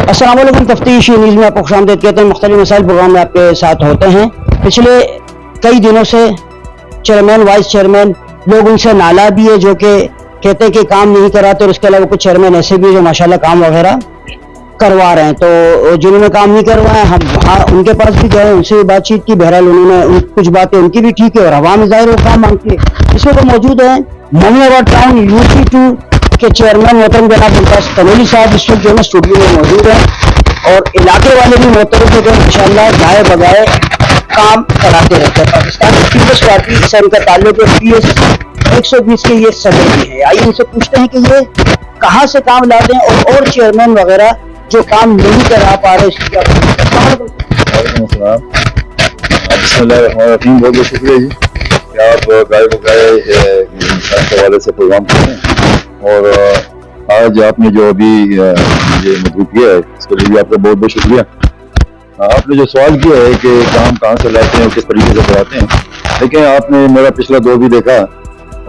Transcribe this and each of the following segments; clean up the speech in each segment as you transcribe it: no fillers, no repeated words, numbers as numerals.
السلام علیکم. تفتیش نیوز میں آپ کو خوشامدید کہتے ہیں. مختلف مسائل پروگرام میں آپ کے ساتھ ہوتے ہیں. پچھلے کئی دنوں سے چیئرمین وائس چیئرمین لوگ ان سے نالا بھی ہے جو کہ کہتے ہیں کہ کام نہیں کراتے, اور اس کے علاوہ کچھ چیئرمین ایسے بھی جو ماشاءاللہ کام وغیرہ کروا رہے ہیں. تو جنہوں نے کام نہیں کروائے ہم ان کے پاس بھی گئے, ان سے بھی بات چیت کی. بہرحال انہوں نے کچھ باتیں ان کی بھی ٹھیک ہے اور عوام ظاہر وہ کام مانگتی ہے. اس وقت موجود ہیں مومن آباد ٹاؤن UC2 کے چیئرمین محترم جناب ممتاز تنوری صاحب اس وقت جو ہے اسٹوڈیو میں موجود ہیں, اور علاقے والے بھی محترم جو ہے انشاءاللہ گائے بگائے کام کراتے رہتے ہیں. پاکستان کی پیپلز پارٹی سے ان کا تعلق ہے. PS 120 کے یہ صدر بھی ہے. آئیے ان سے پوچھتے ہیں کہ یہ کہاں سے کام لاتے ہیں اور چیئرمین وغیرہ جو کام نہیں کرا پا رہے اس کی کیا. وعلیکم السلام. بسم اللہ الرحمن الرحیم. بہت بہت شکریہ جی کہ آپ گائے بگائے کے حوالے سے پروگرام کرتے ہیں, اور آج آپ نے جو ابھی مجھے مدعو کیا ہے اس کے لیے بھی آپ کا بہت بہت شکریہ. آپ نے جو سوال کیا ہے کہ کام کہاں سے لاتے ہیں اور کس طریقے سے کراتے ہیں, لیکن آپ نے میرا پچھلا دور بھی دیکھا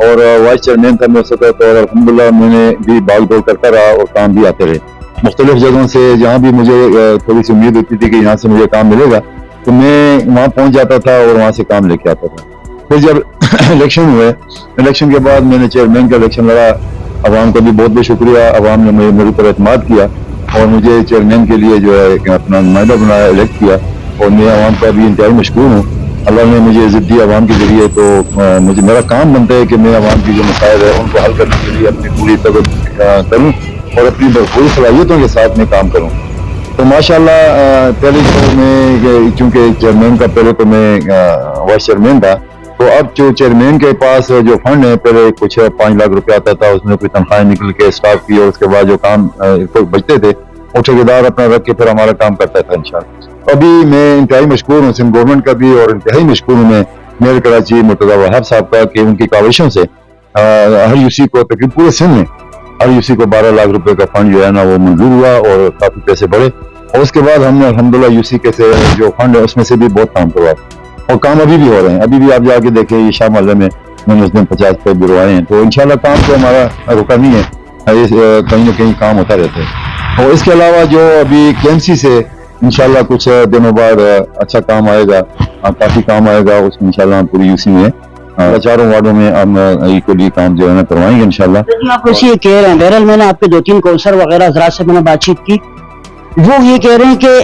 اور وائس چیئرمین تھا میں اس وقت, اور الحمدللہ میں نے بھی باغ دور کرتا رہا اور کام بھی آتے رہے مختلف جگہوں سے. جہاں بھی مجھے تھوڑی سی امید ہوتی تھی کہ یہاں سے مجھے کام ملے گا تو میں وہاں پہنچ جاتا تھا اور وہاں سے کام لے کے آتا تھا. پھر جب الیکشن ہوئے, الیکشن کے بعد میں نے چیئرمین کا الیکشن لڑا. عوام کا بھی بہت بہت شکریہ, عوام نے میرے پر اعتماد کیا اور مجھے چیئرمین کے لیے جو ہے اپنا نمائندہ بنایا, الیکٹ کیا, اور میں عوام کا بھی انتہائی مشکور ہوں. اللہ نے مجھے عزت دی عوام کے ذریعے, تو مجھے میرا کام بنتا ہے کہ میں عوام کی جو مسائل ہے ان کو حل کرنے کے لیے اپنی پوری طاقت کروں اور اپنی بھرپور صلاحیتوں کے ساتھ میں کام کروں. تو ماشاءاللہ پہلے تو میں چونکہ چیئرمین کا پہلے تو میں وائس چیئرمین تھا, تو اب جو چیئرمین کے پاس جو فنڈ ہے پہلے کچھ 5 لاکھ روپے آتا تھا, اس میں کوئی تنخواہیں نکل کے اسٹاف کی, اور اس کے بعد جو کام بچتے تھے وہ ٹھیکیدار اپنا رکھ کے پھر ہمارا کام کرتا تھا انشاءاللہ. ابھی میں انتہائی مشکور ہوں سندھ گورنمنٹ کا بھی, اور انتہائی مشکور ہوں میں میئر کراچی مرتضیٰ وہاب صاحب کا کہ ان کی کاوشوں سے ہر UC کو تقریباً پورے سندھ میں ہر UC کو 12 لاکھ روپے کا فنڈ جو ہے نا وہ منظور ہوا اور کافی پیسے بڑھے, اور اس کے بعد ہم نے الحمدللہ UC کے سے جو فنڈ ہے اس میں سے بھی بہت کام کروا, اور کام ابھی بھی ہو رہے ہیں. ابھی بھی آپ جا کے دیکھیں یہ شاہ محلے میں نے اس دن 50 پہ بروائے ہیں, تو انشاءاللہ کام تو ہمارا رکا نہیں ہے, کہیں نہ کہیں کام ہوتا رہتا ہے. اور اس کے علاوہ جو ابھی KMC سے انشاءاللہ کچھ دنوں بعد اچھا کام آئے گا, کافی کام آئے گا اس میں انشاءاللہ ہم پوری UC میں 4 وارڈوں میں ہم ایکولی کام جو ہے نا کروائیں گے انشاءاللہ. آپ ایسے یہ کہہ رہے ہیں, بہرحال میں نے آپ کے 2-3 کونسلر وغیرہ حضرات سے میں نے بات چیت کی, وہ یہ کہہ رہے ہیں کہ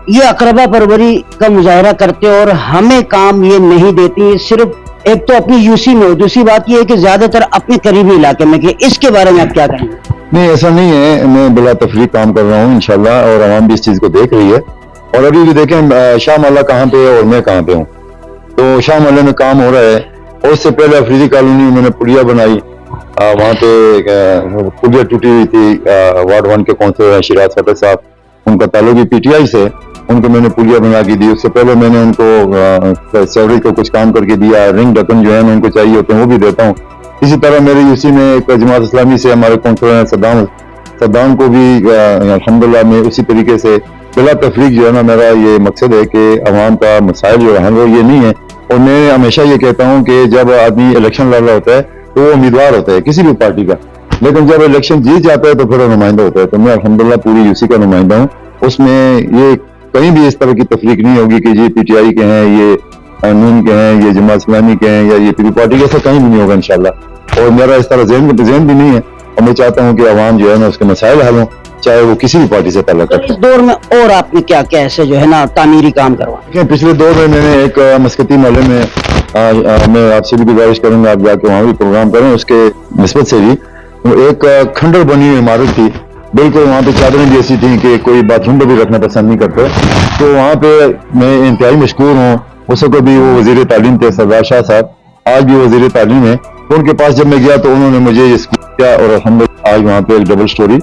یہ اقربا پروری کا مظاہرہ کرتے اور ہمیں کام یہ نہیں دیتی. صرف ایک تو اپنی UC میں, دوسری بات یہ ہے کہ زیادہ تر اپنے قریبی علاقے میں, کہ اس کے بارے میں آپ کیا کہیں گے؟ نہیں ایسا نہیں ہے, میں بلا تفریق کام کر رہا ہوں انشاءاللہ, اور عوام بھی اس چیز کو دیکھ رہی ہے. اور ابھی بھی دیکھیں شاہ محلہ کہاں پہ ہے اور میں کہاں پہ ہوں. تو شاہ محلے میں کام ہو رہا ہے, اور اس سے پہلے افریدی کالونی میں نے پلیا بنائی, وہاں پہ پلیا ٹوٹی ہوئی تھی. وارڈ 1 کے کونسلر شیراز فتح صاحب, ان کا تعلق بھی PTI سے, ان کو میں نے پلیا بنا کے دی. اس سے پہلے میں نے ان کو سیوریج کو کچھ کام کر کے دیا, رنگ ڈھکن جو ہے نا ان کو چاہیے ہوتے ہیں وہ بھی دیتا ہوں. اسی طرح میرے UC میں ایک جماعت اسلامی سے ہمارے کونسلر ہیں صدام کو بھی الحمدللہ میں اسی طریقے سے بلا تفریق جو ہے نا میرا یہ مقصد ہے کہ عوام کا مسائل جو ہے وہ یہ نہیں ہے. اور میں ہمیشہ یہ کہتا ہوں کہ جب آدمی الیکشن لڑ رہا ہوتا ہے تو وہ امیدوار ہوتا ہے کسی بھی پارٹی کا, لیکن جب الیکشن جیت جاتا ہے تو پھر وہ نمائندہ ہوتا ہے. تو میں الحمدللہ پوری UC کا نمائندہ ہوں. اس میں یہ کہیں بھی اس طرح کی تفریق نہیں ہوگی کہ یہ PTI کے ہیں, یہ نون کے ہیں, یہ جماعت اسلامی کے ہیں, یا یہ پوری پارٹی کے, ایسا کہیں بھی نہیں ہوگا انشاءاللہ. اور میرا اس طرح ذہن بھی نہیں ہے, اور میں چاہتا ہوں کہ عوام جو ہے نا اس کے مسائل حل ہوں, چاہے وہ کسی بھی پارٹی سے تعلق رکھے. اس دور میں اور آپ نے کیا کیا ایسے جو ہے نا تعمیری کام کروا؟ پچھلے دور میں نے ایک مسکتی محلے میں, میں آپ سے بھی گزارش کروں گا آپ جا کے وہاں بھی پروگرام کریں, اس کے نسبت سے بھی ایک کھنڈر بنی ہوئی عمارت تھی, بالکل وہاں پہ چادریں بھی ایسی تھیں کہ کوئی باتھ روم پہ بھی رکھنا پسند نہیں کرتے. تو وہاں پہ میں انتہائی مشکور ہوں. اس وقت بھی وہ وزیر تعلیم تھے سردار شاہ صاحب, آج بھی وزیر تعلیم ہے. ان کے پاس جب میں گیا تو انہوں نے مجھے یہ اسکول کیا, اور الحمدللہ آج وہاں پہ ایک ڈبل سٹوری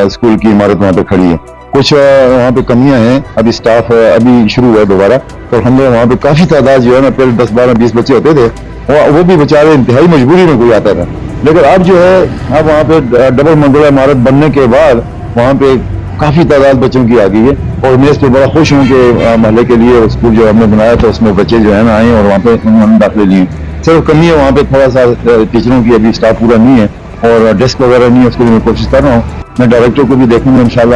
اسکول کی عمارت وہاں پہ کھڑی ہے. کچھ وہاں پہ کمیاں ہیں, ابھی سٹاف ابھی شروع ہوا ہے دوبارہ, تو الحمدللہ وہاں پہ کافی تعداد جو ہے نا پہلے 10 12 20 بچے ہوتے تھے, وہ بھی بیچارے انتہائی مجبوری میں کوئی آتا تھا. لیکن اب جو ہے اب وہاں پہ ڈبل منزلہ عمارت بننے کے بعد وہاں پہ کافی تعداد بچوں کی آ گئی ہے, اور میں اس پہ بڑا خوش ہوں کہ محلے کے لیے اسکول جو ہم نے بنایا تھا اس میں بچے جو ہے نا آئے اور وہاں پہ انہوں نے داخلے لیے. صرف کمی ہے وہاں پہ تھوڑا سا ٹیچروں کی, ابھی اسٹاف پورا نہیں ہے اور ڈیسک وغیرہ نہیں ہے, اس کے لیے میں کوشش کر رہا ہوں. میں ڈائریکٹر کو بھی دیکھوں گا انشاءاللہ